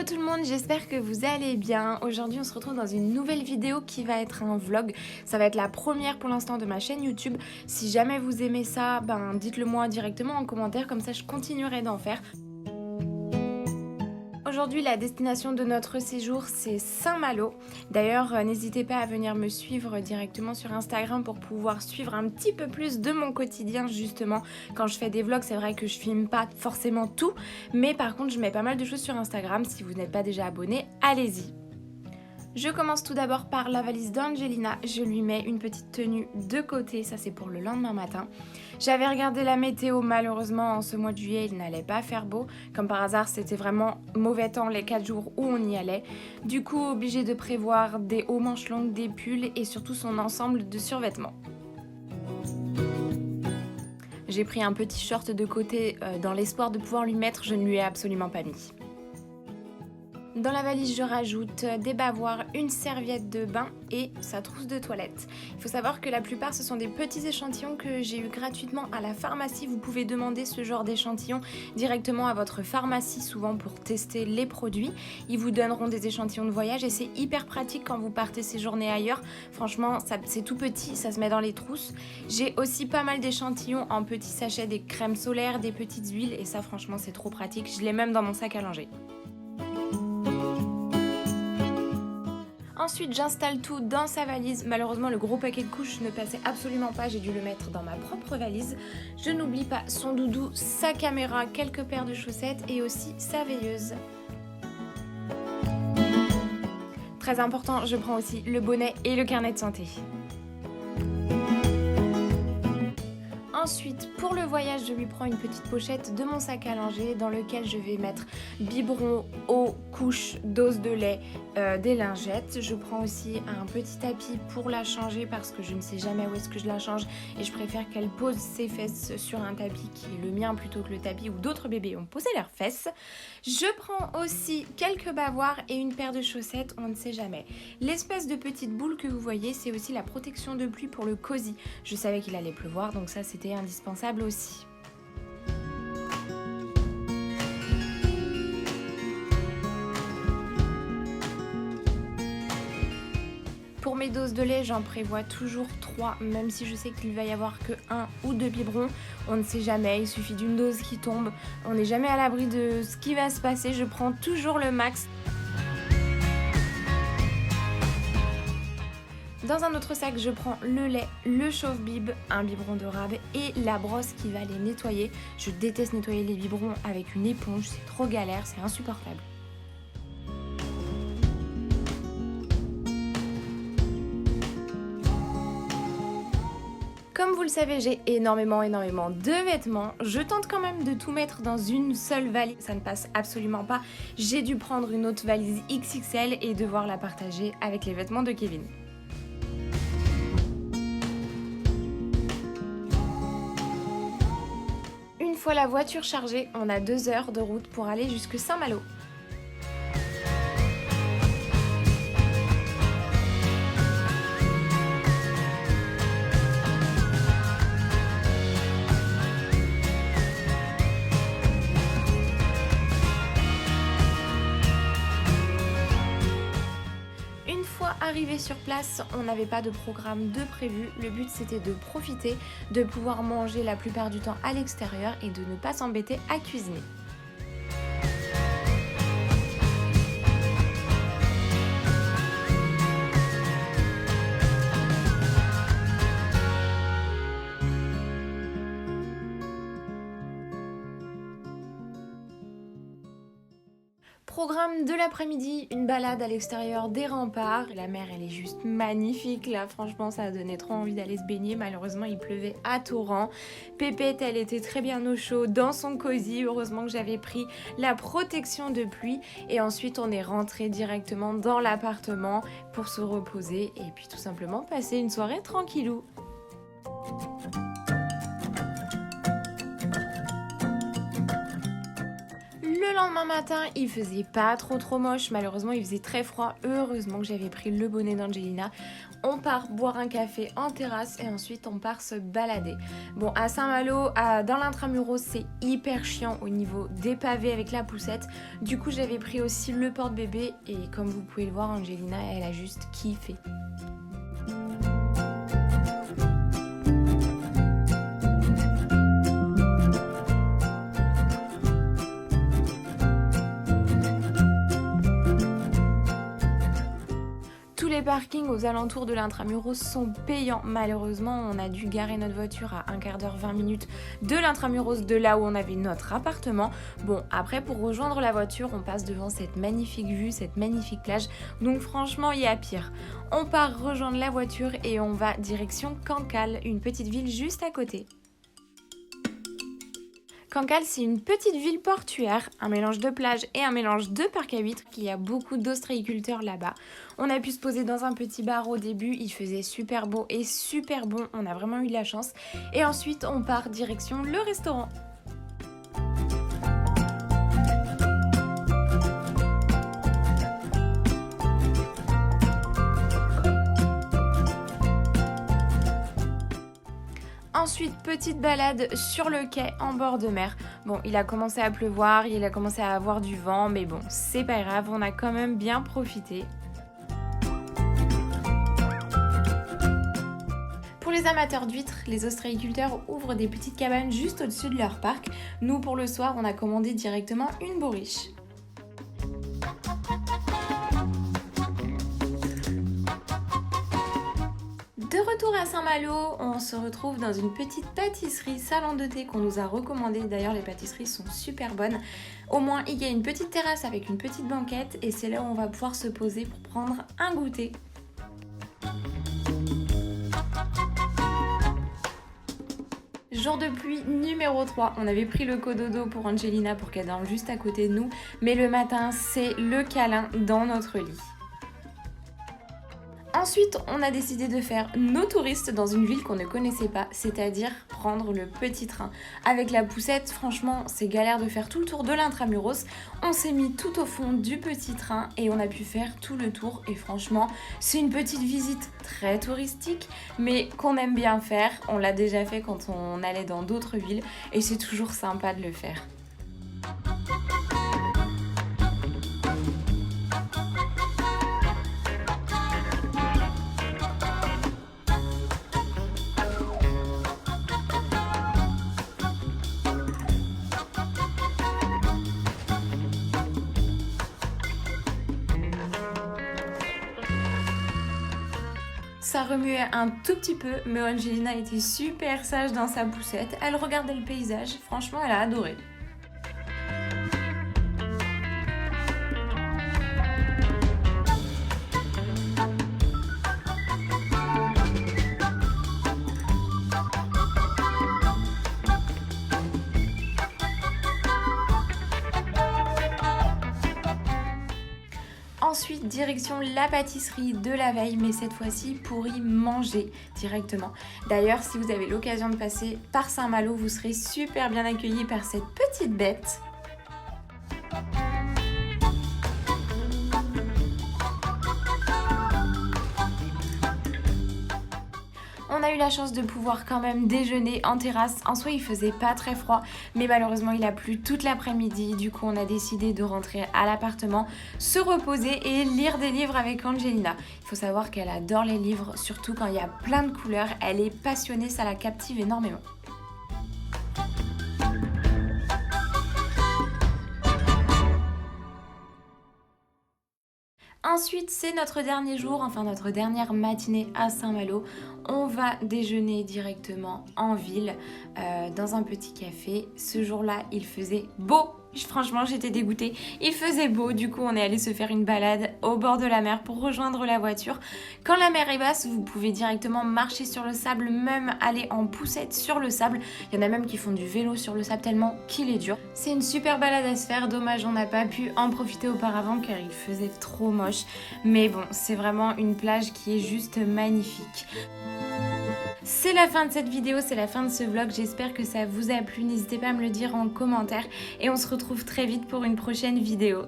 tout le monde, j'espère que vous allez bien. Aujourd'hui on se retrouve dans une nouvelle vidéo qui va être un vlog. Ça va être la première pour l'instant de ma chaîne YouTube. Si jamais vous aimez ça, dites-le moi directement en commentaire, comme ça je continuerai d'en faire. Aujourd'hui, la destination de notre séjour, c'est Saint-Malo. D'ailleurs, n'hésitez pas à venir me suivre directement sur Instagram pour pouvoir suivre un petit peu plus de mon quotidien, justement. Quand je fais des vlogs, c'est vrai que je filme pas forcément tout, mais par contre, je mets pas mal de choses sur Instagram. Si vous n'êtes pas déjà abonné, allez-y. Je commence tout d'abord par la valise d'Angelina. Je lui mets une petite tenue de côté, ça c'est pour le lendemain matin. J'avais regardé la météo, malheureusement en ce mois de juillet il n'allait pas faire beau. Comme par hasard c'était vraiment mauvais temps les 4 jours où on y allait. Du coup obligé de prévoir des hauts manches longues, des pulls et surtout son ensemble de survêtements. J'ai pris un petit short de côté dans l'espoir de pouvoir lui mettre, je ne lui ai absolument pas mis. Dans la valise, je rajoute des bavoirs, une serviette de bain et sa trousse de toilette. Il faut savoir que la plupart, ce sont des petits échantillons que j'ai eu gratuitement à la pharmacie. Vous pouvez demander ce genre d'échantillons directement à votre pharmacie, souvent pour tester les produits. Ils vous donneront des échantillons de voyage et c'est hyper pratique quand vous partez séjourner ailleurs. Franchement, c'est tout petit, ça se met dans les trousses. J'ai aussi pas mal d'échantillons en petits sachets, des crèmes solaires, des petites huiles et ça, franchement, c'est trop pratique. Je l'ai même dans mon sac à langer. Ensuite, j'installe tout dans sa valise. Malheureusement, le gros paquet de couches ne passait absolument pas. J'ai dû le mettre dans ma propre valise. Je n'oublie pas son doudou, sa caméra, quelques paires de chaussettes et aussi sa veilleuse. Très important, je prends aussi le bonnet et le carnet de santé. Ensuite, pour le voyage, je lui prends une petite pochette de mon sac à langer dans lequel je vais mettre biberon, eau, couche, dose de lait, des lingettes. Je prends aussi un petit tapis pour la changer parce que je ne sais jamais où est-ce que je la change et je préfère qu'elle pose ses fesses sur un tapis qui est le mien plutôt que le tapis où d'autres bébés ont posé leurs fesses. Je prends aussi quelques bavoirs et une paire de chaussettes, on ne sait jamais. L'espèce de petite boule que vous voyez, c'est aussi la protection de pluie pour le cosy. Je savais qu'il allait pleuvoir, donc ça c'était indispensable aussi. Pour mes doses de lait, j'en prévois toujours 3, même si je sais qu'il va y avoir que 1 ou 2 biberons. On ne sait jamais, il suffit d'une dose qui tombe. On n'est jamais à l'abri de ce qui va se passer, je prends toujours le max. Dans un autre sac, je prends le lait, le chauffe-bib, un biberon de rab et la brosse qui va les nettoyer. Je déteste nettoyer les biberons avec une éponge, c'est trop galère, c'est insupportable. Comme vous le savez, j'ai énormément de vêtements. Je tente quand même de tout mettre dans une seule valise. Ça ne passe absolument pas. J'ai dû prendre une autre valise XXL et devoir la partager avec les vêtements de Kevin. Une fois la voiture chargée, on a 2 heures de route pour aller jusque Saint-Malo. Arrivé sur place, on n'avait pas de programme de prévu. Le but c'était de profiter, de pouvoir manger la plupart du temps à l'extérieur et de ne pas s'embêter à cuisiner. Programme de l'après-midi, une balade à l'extérieur des remparts. La mer elle est juste magnifique là, franchement ça a donné trop envie d'aller se baigner. Malheureusement il pleuvait à torrent. Pépette elle était très bien au chaud dans son cosy. Heureusement que j'avais pris la protection de pluie. Et ensuite on est rentré directement dans l'appartement pour se reposer et puis tout simplement passer une soirée tranquillou. Le lendemain matin, il faisait pas trop moche, malheureusement il faisait très froid, heureusement que j'avais pris le bonnet d'Angelina. On part boire un café en terrasse et ensuite on part se balader. Bon, à Saint-Malo, dans l'intramuros, c'est hyper chiant au niveau des pavés avec la poussette. Du coup, j'avais pris aussi le porte-bébé et comme vous pouvez le voir, Angelina, elle a juste kiffé. Les parkings aux alentours de l'intramuros sont payants. Malheureusement, on a dû garer notre voiture à un quart d'heure, 20 minutes de l'intramuros, de là où on avait notre appartement. Bon, après, pour rejoindre la voiture, on passe devant cette magnifique vue, cette magnifique plage. Donc franchement, il y a pire. On part rejoindre la voiture et on va direction Cancale, une petite ville juste à côté. Cancale, c'est une petite ville portuaire, un mélange de plage et un mélange de parc à huîtres. Il y a beaucoup d'ostréiculteurs là-bas. On a pu se poser dans un petit bar au début, il faisait super beau et super bon, on a vraiment eu de la chance. Et ensuite, on part direction le restaurant. Ensuite, petite balade sur le quai en bord de mer. Bon, il a commencé à pleuvoir, il a commencé à avoir du vent, mais bon, c'est pas grave, on a quand même bien profité. Pour les amateurs d'huîtres, les ostréiculteurs ouvrent des petites cabanes juste au-dessus de leur parc. Nous, pour le soir, on a commandé directement une bourriche. De retour à Saint-Malo, on se retrouve dans une petite pâtisserie salon de thé qu'on nous a recommandé. D'ailleurs, les pâtisseries sont super bonnes. Au moins, il y a une petite terrasse avec une petite banquette et c'est là où on va pouvoir se poser pour prendre un goûter. Jour de pluie numéro 3, on avait pris le cododo pour Angelina pour qu'elle dorme juste à côté de nous, mais le matin, c'est le câlin dans notre lit. Ensuite, on a décidé de faire nos touristes dans une ville qu'on ne connaissait pas, c'est-à-dire prendre le petit train. Avec la poussette, franchement, c'est galère de faire tout le tour de l'intramuros. On s'est mis tout au fond du petit train et on a pu faire tout le tour. Et franchement, c'est une petite visite très touristique, mais qu'on aime bien faire. On l'a déjà fait quand on allait dans d'autres villes et c'est toujours sympa de le faire. Ça remuait un tout petit peu, mais Angelina était super sage dans sa poussette. Elle regardait le paysage, franchement, elle a adoré. Ensuite, direction la pâtisserie de la veille, mais cette fois-ci pour y manger directement. D'ailleurs, si vous avez l'occasion de passer par Saint-Malo, vous serez super bien accueillis par cette petite bête. On a eu la chance de pouvoir quand même déjeuner en terrasse. En soi, il faisait pas très froid, mais malheureusement, il a plu toute l'après-midi. Du coup, on a décidé de rentrer à l'appartement, se reposer et lire des livres avec Angelina. Il faut savoir qu'elle adore les livres, surtout quand il y a plein de couleurs. Elle est passionnée, ça la captive énormément. Ensuite, c'est notre dernier jour, enfin notre dernière matinée à Saint-Malo. On va déjeuner directement en ville, dans un petit café. Ce jour-là, il faisait beau. Franchement, j'étais dégoûtée. Il faisait beau, du coup, on est allé se faire une balade au bord de la mer pour rejoindre la voiture. Quand la mer est basse, vous pouvez directement marcher sur le sable, même aller en poussette sur le sable. Il y en a même qui font du vélo sur le sable tellement qu'il est dur. C'est une super balade à se faire. Dommage, on n'a pas pu en profiter auparavant car il faisait trop moche. Mais bon, c'est vraiment une plage qui est juste magnifique. C'est la fin de cette vidéo, c'est la fin de ce vlog. J'espère que ça vous a plu. N'hésitez pas à me le dire en commentaire et on se retrouve très vite pour une prochaine vidéo.